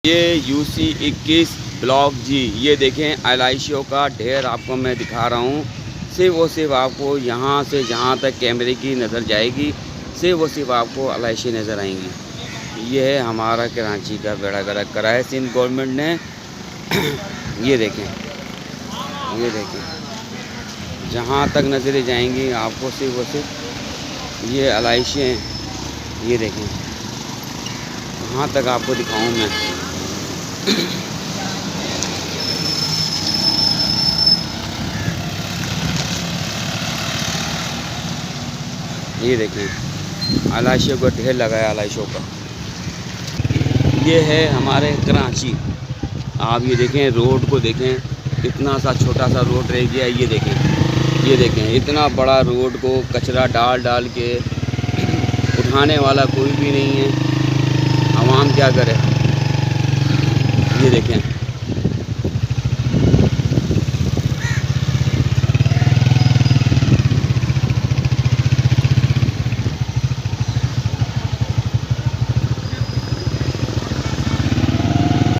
ये UC 21 block जी, ये देखें एलआईसियों का ढेर आपको मैं दिखा रहा हूँ। सिर्फ और सिर्फ आपको यहाँ से जहाँ तक कैमरे की नज़र जाएगी, सिर्फ और सिर्फ आपको एलआईसी नज़र आएंगी। ये है हमारा कराची का बेड़ा गर्क करा है सिंध गवर्नमेंट ने। ये देखें, ये देखें, जहाँ तक नज़रें जाएंगी आपको सिर्फ और सिर्फ ये एलआईसी हैं। ये देखें, कहाँ तक आपको दिखाऊँ मैं। ये देखें, एलआईसियों का ढेर लगा है एलआईसियों का। ये है हमारे कराची। आप ये देखें, रोड को देखें, इतना सा छोटा सा रोड रह गया। ये देखें, ये देखें, इतना बड़ा रोड को कचरा डाल डाल के उठाने वाला कोई भी नहीं है। आवाम क्या करे। ये देखें।